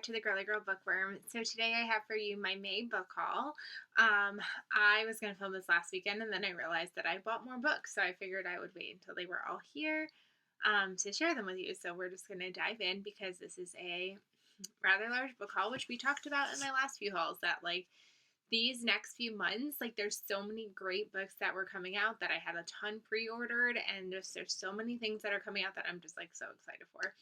to the Girly Girl Bookworm. So today I have for you my May book haul. I was going to film this last weekend and then I realized that I bought more books, so I figured I would wait until they were all here to share them with you. So we're just going to dive in because this is a rather large book haul, which we talked about in my last few hauls, that like these next few months, like there's so many great books that were coming out that I had a ton pre-ordered, and just there's so many things that are coming out that I'm just like so excited for.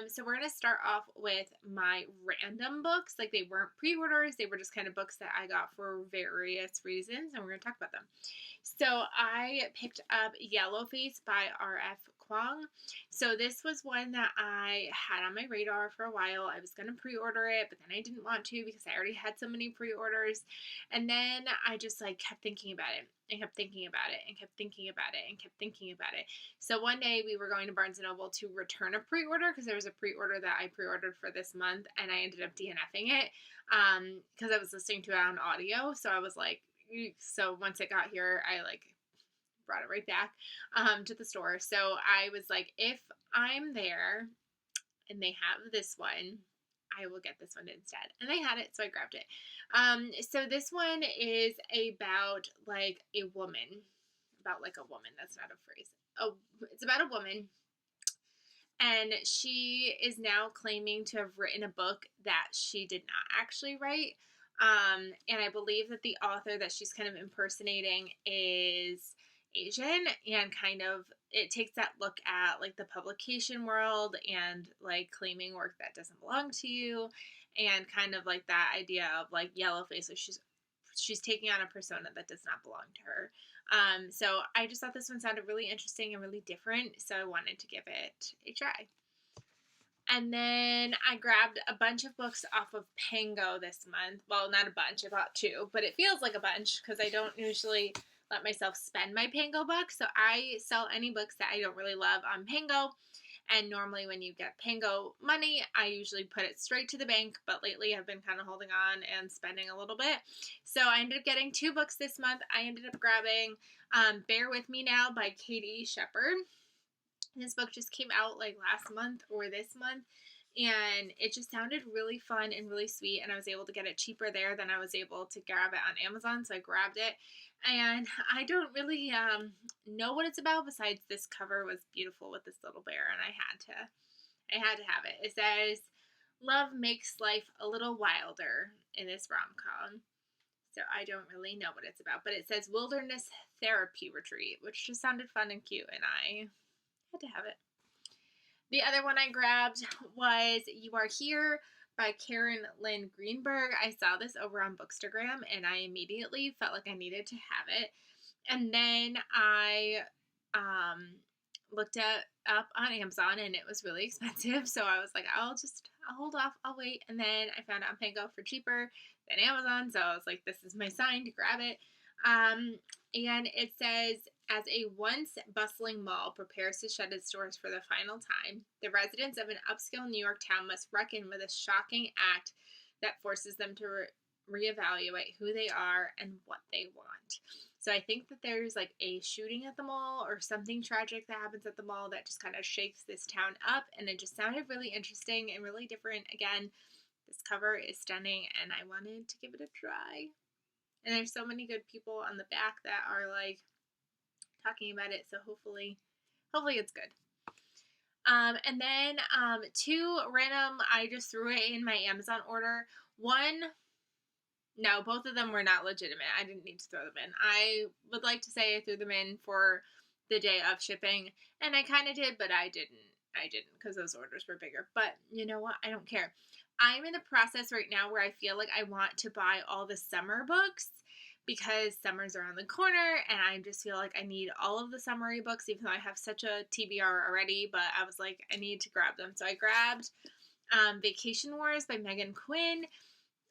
So we're going to start off with my random books. Like they weren't pre-orders, they were just kind of books that I got for various reasons, and we're going to talk about them. So I picked up Yellowface by R.F. Kuang. So this was one that I had on my radar for a while. I was going to pre-order it, but then I didn't want to because I already had so many pre-orders. And then I just like kept thinking about it and kept thinking about it and kept thinking about it and kept thinking about it. So one day we were going to Barnes & Noble to return a pre-order because there was a pre-order that I pre-ordered for this month, and I ended up DNFing it because I was listening to it on audio. So I was like, so once it got here, I like brought it right back to the store. So I was like, if I'm there and they have this one, I will get this one instead. And they had it, so I grabbed it. So this one is about like a woman. About like a woman. That's not a phrase. Oh, it's about a woman. And she is now claiming to have written a book that she did not actually write. And I believe that the author that she's kind of impersonating is Asian, and kind of it takes that look at like the publication world and like claiming work that doesn't belong to you, and kind of like that idea of like Yellowface. So she's taking on a persona that does not belong to her. So I just thought this one sounded really interesting and really different, so I wanted to give it a try. And then I grabbed a bunch of books off of Pango this month. Well, not a bunch, I bought 2, but it feels like a bunch because I don't usually let myself spend my Pango bucks. So I sell any books that I don't really love on Pango. And normally when you get Pango money, I usually put it straight to the bank. But lately I've been kind of holding on and spending a little bit. So I ended up getting 2 books this month. I ended up grabbing Bear With Me Now by Katie Shepherd. This book just came out like last month or this month, and it just sounded really fun and really sweet, and I was able to get it cheaper there than I was able to grab it on Amazon, so I grabbed it. And I don't really know what it's about besides this cover was beautiful with this little bear, and I had to have it. It says, "Love makes life a little wilder" in this rom-com. So I don't really know what it's about, but it says Wilderness Therapy Retreat, which just sounded fun and cute, and I had to have it. The other one I grabbed was You Are Here by Karen Lynn Greenberg. I saw this over on Bookstagram, and I immediately felt like I needed to have it. And then I looked it up on Amazon, and it was really expensive. So I was like, I'll hold off, I'll wait. And then I found it on Pango for cheaper than Amazon. So I was like, this is my sign to grab it. And it says, as a once bustling mall prepares to shut its doors for the final time, the residents of an upscale New York town must reckon with a shocking act that forces them to reevaluate who they are and what they want. So I think that there's like a shooting at the mall or something tragic that happens at the mall that just kind of shakes this town up, and it just sounded really interesting and really different. Again, this cover is stunning, and I wanted to give it a try. And there's so many good people on the back that are like talking about it, so hopefully it's good. And then 2 random, I just threw it in my Amazon order. No, both of them were not legitimate. I didn't need to throw them in. I would like to say I threw them in for the day of shipping, and I kind of did, but I didn't because those orders were bigger. But you know what? I don't care. I'm in the process right now where I feel like I want to buy all the summer books because summer's around the corner, and I just feel like I need all of the summery books, even though I have such a TBR already, but I was like, I need to grab them. So I grabbed Vacation Wars by Megan Quinn.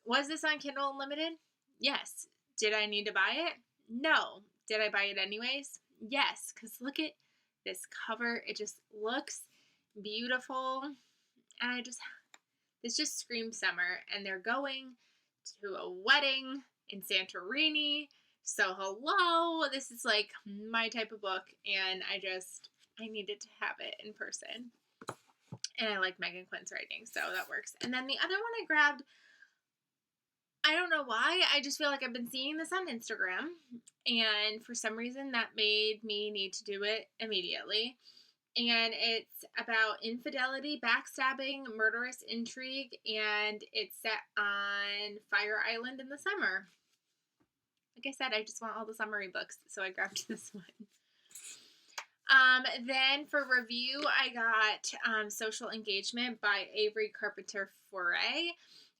Was this on Kindle Unlimited? Yes. Did I need to buy it? No. Did I buy it anyways? Yes, because look at this cover. It just looks beautiful, and this just screams summer, and they're going to a wedding in Santorini. So hello, this is like my type of book, and I needed to have it in person. And I like Megan Quinn's writing, so that works. And then the other one I grabbed, I don't know why, I just feel like I've been seeing this on Instagram, and for some reason that made me need to do it immediately. And it's about infidelity, backstabbing, murderous intrigue, and it's set on Fire Island in the summer. Like I said, I just want all the summary books, so I grabbed this one. Then for review, I got Social Engagement by Avery Carpenter Foray.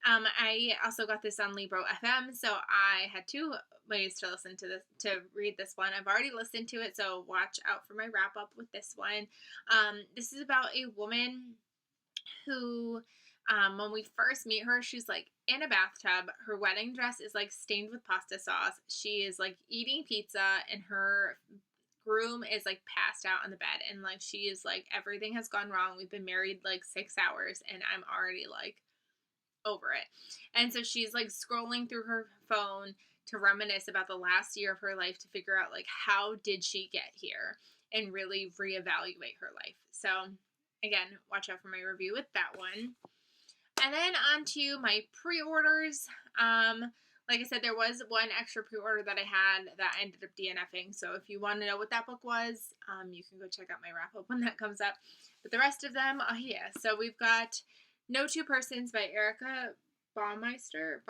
I also got this on Libro FM, so I had two ways to listen to this, to read this one. I've already listened to it, so watch out for my wrap up with this one. This is about a woman who, when we first meet her, she's like in a bathtub. Her wedding dress is like stained with pasta sauce. She is like eating pizza, and her groom is like passed out on the bed, and like she is like, everything has gone wrong. We've been married like 6 hours, and I'm already like over it. And so she's like scrolling through her phone to reminisce about the last year of her life, to figure out like, how did she get here, and really reevaluate her life. So again, watch out for my review with that one. And then on to my pre-orders. Like I said, there was one extra pre-order that I had that I ended up DNFing. So if you want to know what that book was, you can go check out my wrap up when that comes up. But the rest of them, yeah. So we've got No Two Persons by Erica Baumeister.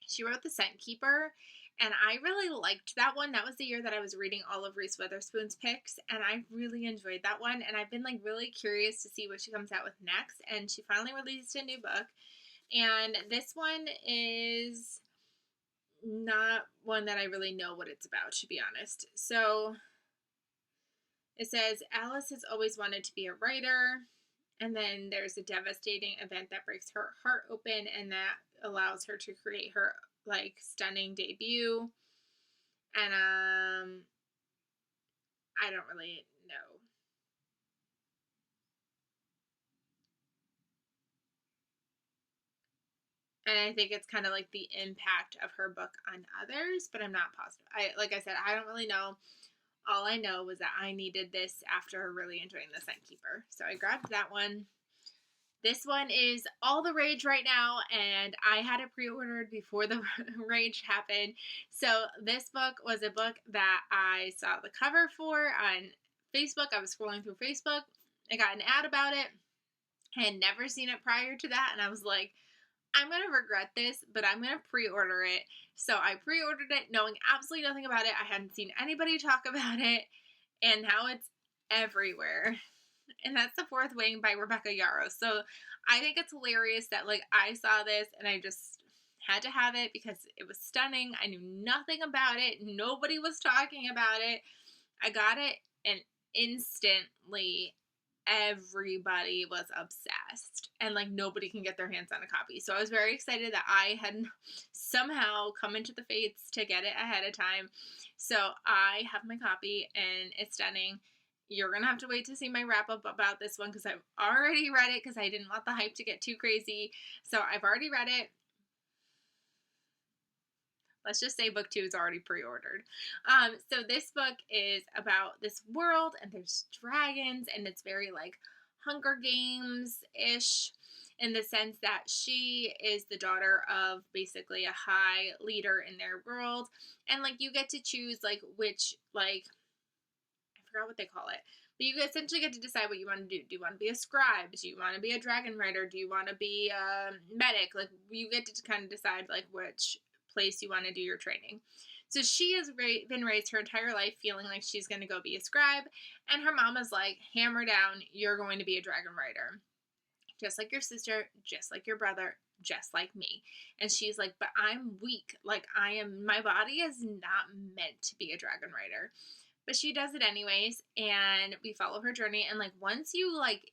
She wrote The Scent Keeper, and I really liked that one. That was the year that I was reading all of Reese Witherspoon's picks, and I really enjoyed that one. And I've been like really curious to see what she comes out with next. And she finally released a new book. And this one is not one that I really know what it's about, to be honest. So it says, Alice has always wanted to be a writer. And then there's a devastating event that breaks her heart open, and that allows her to create her like stunning debut. And I don't really know. And I think it's kind of like the impact of her book on others, but I'm not positive. Like I said, I don't really know. All I know was that I needed this after really enjoying The Scent Keeper. So I grabbed that one. This one is all the rage right now, and I had it pre-ordered before the rage happened. So this book was a book that I saw the cover for on Facebook. I was scrolling through Facebook. I got an ad about it. I had never seen it prior to that, and I was like, I'm going to regret this, but I'm going to pre-order it. So I pre-ordered it knowing absolutely nothing about it. I hadn't seen anybody talk about it, and now it's everywhere. And that's The Fourth Wing by Rebecca Yarros. So I think it's hilarious that like I saw this and I just had to have it because it was stunning. I knew nothing about it. Nobody was talking about it. I got it, and instantly everybody was obsessed, and like nobody can get their hands on a copy. So I was very excited that I had somehow come into the fates to get it ahead of time. So I have my copy, and it's stunning. You're gonna have to wait to see my wrap up about this one because I've already read it, because I didn't want the hype to get too crazy. So I've already read it. Let's just say book 2 is already pre-ordered. So this book is about this world, and there's dragons, and it's very like Hunger Games-ish in the sense that she is the daughter of basically a high leader in their world. And like you get to choose like which, like, I forgot what they call it, but you essentially get to decide what you want to do. Do you want to be a scribe? Do you want to be a dragon rider? Do you want to be a medic? Like you get to kind of decide like which place you want to do your training. So she has been raised her entire life feeling like she's going to go be a scribe, and her mama's like, hammer down, you're going to be a dragon rider. Just like your sister, just like your brother, just like me. And she's like, but I'm weak. Like my body is not meant to be a dragon rider. But she does it anyways, and we follow her journey, and like once you like,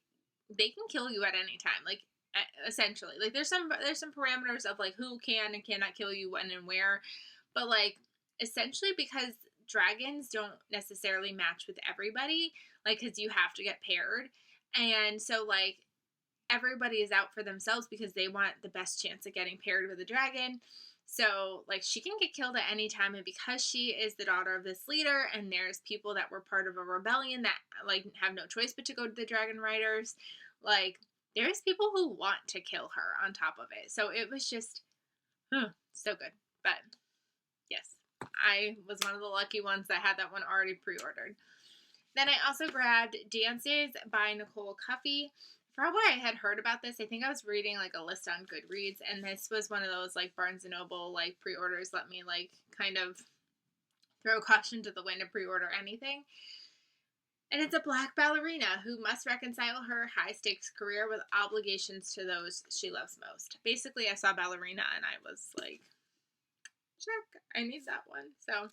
they can kill you at any time. Like essentially, like there's some parameters of like who can and cannot kill you when and where, but like essentially because dragons don't necessarily match with everybody, like because you have to get paired, and so like everybody is out for themselves because they want the best chance of getting paired with a dragon. So, like, she can get killed at any time, and because she is the daughter of this leader, and there's people that were part of a rebellion that, like, have no choice but to go to the Dragon Riders, like, there's people who want to kill her on top of it. So it was just, so good. But, yes, I was one of the lucky ones that had that one already pre-ordered. Then I also grabbed Dances by Nicole Cuffey. Probably I had heard about this. I think I was reading like a list on Goodreads, and this was one of those like Barnes & Noble like pre-orders. Let me like kind of throw caution to the wind and pre-order anything. And it's a Black ballerina who must reconcile her high-stakes career with obligations to those she loves most. Basically, I saw ballerina and I was like, check, I need that one. So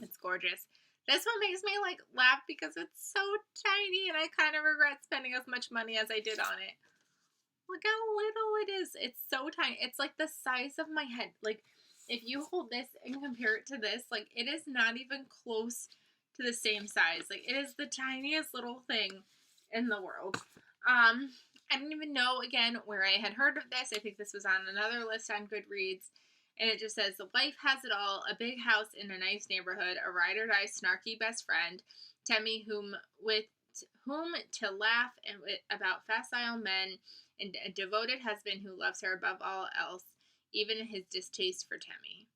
it's gorgeous. This one makes me like laugh because it's so tiny and I kind of regret spending as much money as I did on it. Look how little it is. It's so tiny. It's like the size of my head. Like if you hold this and compare it to this, like it is not even close to the same size. Like it is the tiniest little thing in the world. I didn't even know again where I had heard of this. I think this was on another list on Goodreads. And it just says, the wife has it all, a big house in a nice neighborhood, a ride-or-die snarky best friend, Temmie, whom to laugh about facile men, and a devoted husband who loves her above all else, even his distaste for Temmie.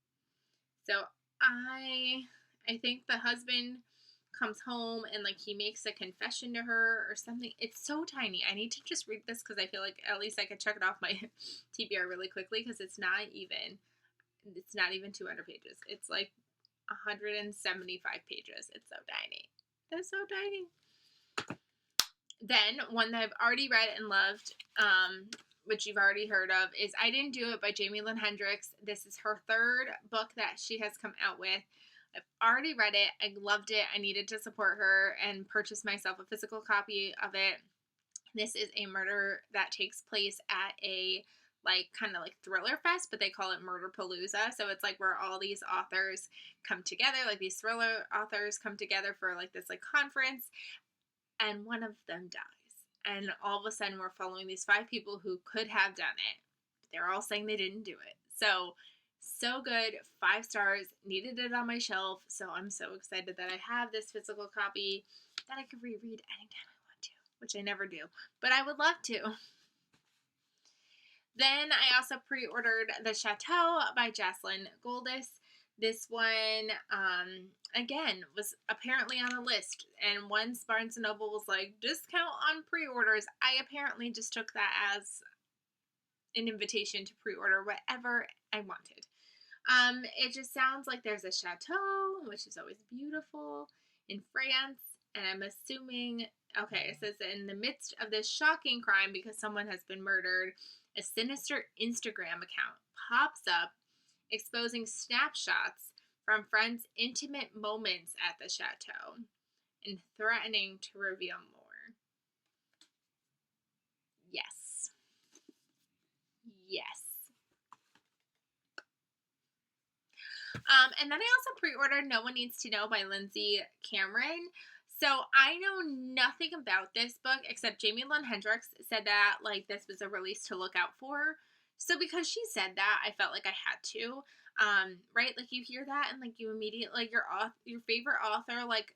So I think the husband comes home and like he makes a confession to her or something. It's so tiny. I need to just read this because I feel like at least I could check it off my TBR really quickly because it's not even 200 pages. It's like 175 pages. It's so tiny. It's so tiny. Then, one that I've already read and loved, which you've already heard of, is I Didn't Do It by Jamie Lynn Hendricks. This is her third book that she has come out with. I've already read it. I loved it. I needed to support her and purchase myself a physical copy of it. This is a murder that takes place at a like kind of like thriller fest, but they call it Murder Palooza. So it's like where all these authors come together, like these thriller authors come together for like this like conference, and one of them dies. And all of a sudden we're following these 5 people who could have done it. They're all saying they didn't do it. So good. 5 stars. Needed it on my shelf. So I'm so excited that I have this physical copy that I can reread anytime I want to, which I never do, but I would love to. Then I also pre-ordered The Chateau by Jocelyn Goldis. This one, again, was apparently on a list. And once Barnes & Noble was like, discount on pre-orders, I apparently just took that as an invitation to pre-order whatever I wanted. It just sounds like there's a chateau, which is always beautiful, in France. And I'm assuming, okay, it says that in the midst of this shocking crime because someone has been murdered, a sinister Instagram account pops up exposing snapshots from friends' intimate moments at the chateau and threatening to reveal more. Yes. Yes. And then I also pre-ordered No One Needs to Know by Lindsay Cameron. So I know nothing about this book except Jamie Lynn Hendricks said that like this was a release to look out for. So because she said that, I felt like I had to. Right? Like you hear that and like you immediately like your favorite author like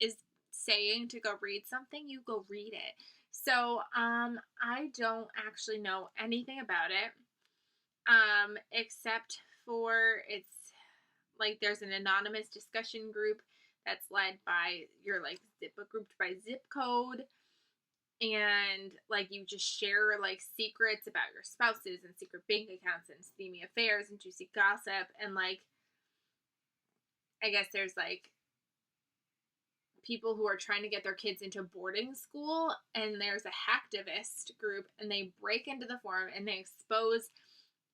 is saying to go read something, you go read it. So I don't actually know anything about it. Except for it's like there's an anonymous discussion group that's led by you're like grouped by zip code, and like you just share like secrets about your spouses and secret bank accounts and steamy affairs and juicy gossip, and like I guess there's like people who are trying to get their kids into boarding school, and there's a hacktivist group and they break into the forum and they expose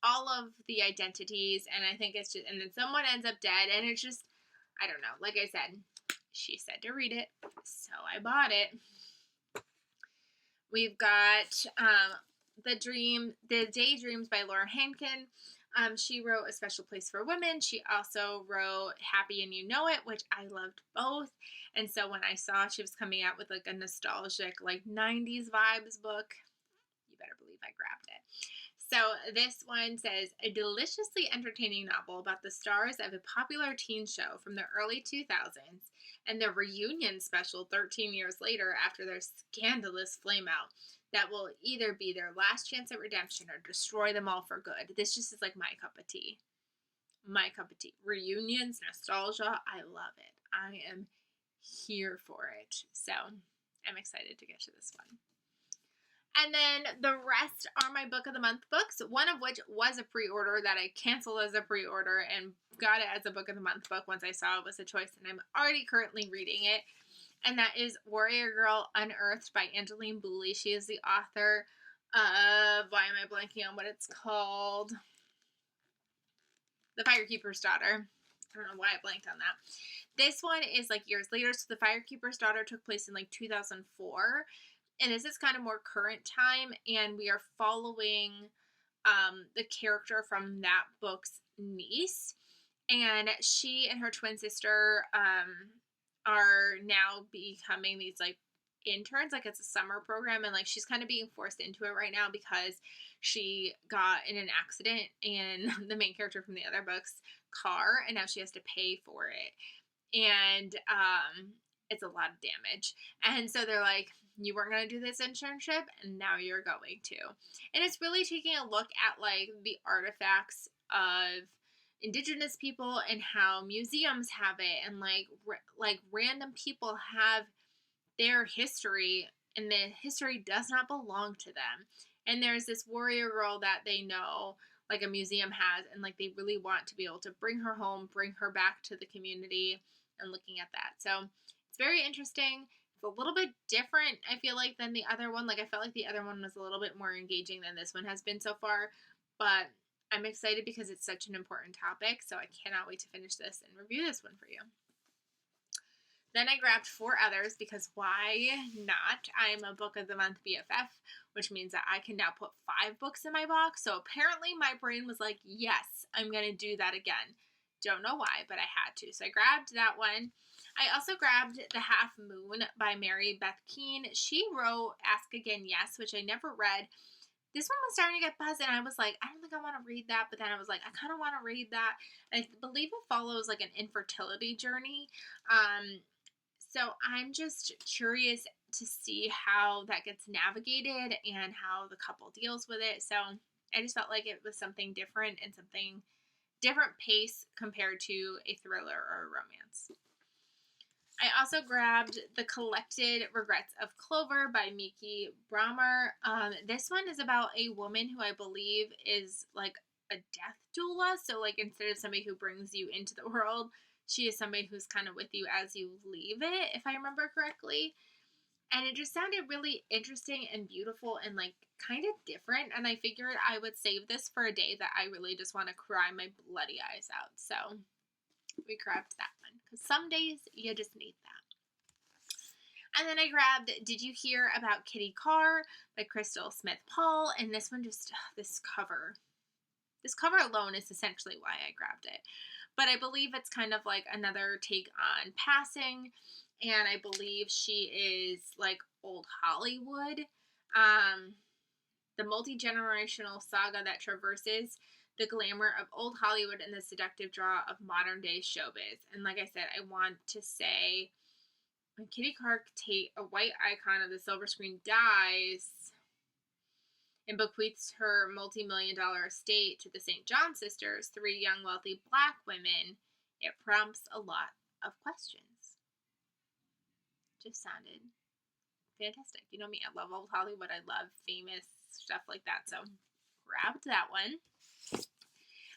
all of the identities, and I think it's just, and then someone ends up dead, and it's just, I don't know. Like I said, she said to read it, so I bought it. We've got The Daydreams by Laura Hankin. She wrote A Special Place for Women. She also wrote Happy and You Know It, which I loved both. And so when I saw she was coming out with like a nostalgic like 90s vibes book, you better believe I grabbed it. So this one says a deliciously entertaining novel about the stars of a popular teen show from the early 2000s and their reunion special 13 years later after their scandalous flameout that will either be their last chance at redemption or destroy them all for good. This just is like my cup of tea. My cup of tea. Reunions, nostalgia, I love it. I am here for it. So I'm excited to get to this one. And then the rest are my book of the month books, one of which was a pre-order that I canceled as a pre-order and got it as a book of the month book once I saw it was a choice, and I'm already currently reading it. And that is Warrior Girl Unearthed by Angeline Booley. She is the author of, why am I blanking on what it's called? The Firekeeper's Daughter. I don't know why I blanked on that. This one is like years later. So The Firekeeper's Daughter took place in like 2004. And this is kind of more current time. And we are following the character from that book's niece. And she and her twin sister are now becoming these like interns, like it's a summer program, and like she's kind of being forced into it right now because she got in an accident in the main character from the other book's car, and now she has to pay for it, and it's a lot of damage. And so they're like, you weren't going to do this internship and now you're going to. And it's really taking a look at like the artifacts of Indigenous people and how museums have it, and like random people have their history, and the history does not belong to them. And there's this warrior girl that they know, like a museum has, and like they really want to be able to bring her home, bring her back to the community, and looking at that. So it's very interesting. It's a little bit different, I feel like, than the other one. Like I felt like the other one was a little bit more engaging than this one has been so far, but I'm excited because it's such an important topic, so I cannot wait to finish this and review this one for you. Then I grabbed 4 others because why not? I am a book of the month BFF, which means that I can now put 5 books in my box. So apparently my brain was like, yes, I'm going to do that again. Don't know why, but I had to. So I grabbed that one. I also grabbed The Half Moon by Mary Beth Keane. She wrote Ask Again Yes, which I never read. This one was starting to get buzz, and I was like, I don't think I want to read that. But then I was like, I kind of want to read that. And I believe it follows like an infertility journey. So I'm just curious to see how that gets navigated and how the couple deals with it. So I just felt like it was something different and something different pace compared to a thriller or a romance. I also grabbed The Collected Regrets of Clover by Miki Brahmer. This one is about a woman who I believe is like a death doula. So like instead of somebody who brings you into the world, she is somebody who's kind of with you as you leave it, if I remember correctly. And it just sounded really interesting and beautiful and like kind of different. And I figured I would save this for a day that I really just want to cry my bloody eyes out. So we grabbed that one because some days you just need that. And then I grabbed Did You Hear About Kitty Carr by Crystal Smith Paul. And this one just, this cover alone is essentially why I grabbed it. But I believe it's kind of like another take on passing. And I believe she is like old Hollywood. The multi-generational saga that traverses the glamour of old Hollywood and the seductive draw of modern day showbiz. And like I said, I want to say when Kitty Carr, a white icon of the silver screen, dies and bequeaths her multi-million-dollar estate to the St. John sisters, 3 young wealthy black women, it prompts a lot of questions. Just sounded fantastic. You know me, I love old Hollywood. I love famous stuff like that. So grabbed that one.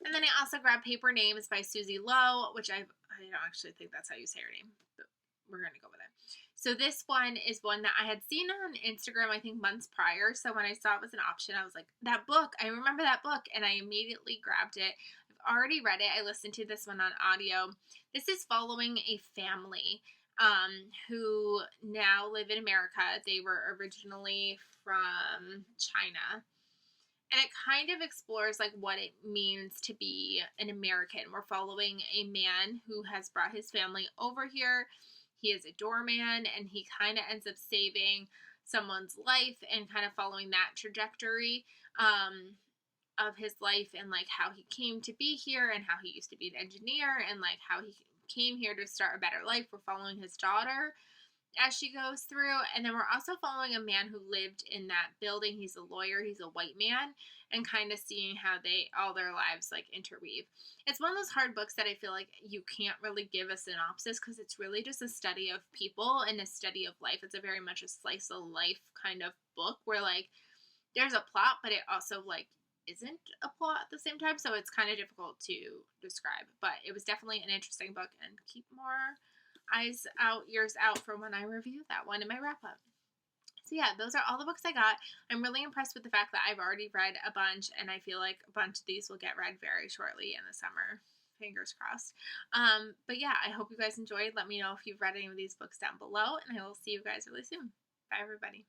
And then I also grabbed Paper Names by Susie Lowe, which I don't actually think that's how you say her name, but we're going to go with it. So this one is one that I had seen on Instagram, I think months prior. So when I saw it was an option, I was like, that book, I remember that book. And I immediately grabbed it. I've already read it. I listened to this one on audio. This is following a family who now live in America. They were originally from China. And it kind of explores like what it means to be an American. We're following a man who has brought his family over here. He is a doorman, and he kind of ends up saving someone's life and kind of following that trajectory. of his life and like how he came to be here and how he used to be an engineer and like how he came here to start a better life. We're following his daughter as she goes through. And then we're also following a man who lived in that building. He's a lawyer, he's a white man, and kind of seeing how they all their lives like interweave. It's one of those hard books that I feel like you can't really give a synopsis because it's really just a study of people and a study of life. It's a very much a slice of life kind of book where like there's a plot, but it also like isn't a plot at the same time, so it's kind of difficult to describe. But it was definitely an interesting book, and keep more eyes out, ears out for when I review that one in my wrap up. So yeah, those are all the books I got. I'm really impressed with the fact that I've already read a bunch, and I feel like a bunch of these will get read very shortly in the summer. Fingers crossed. But yeah, I hope you guys enjoyed. Let me know if you've read any of these books down below, and I will see you guys really soon. Bye, everybody.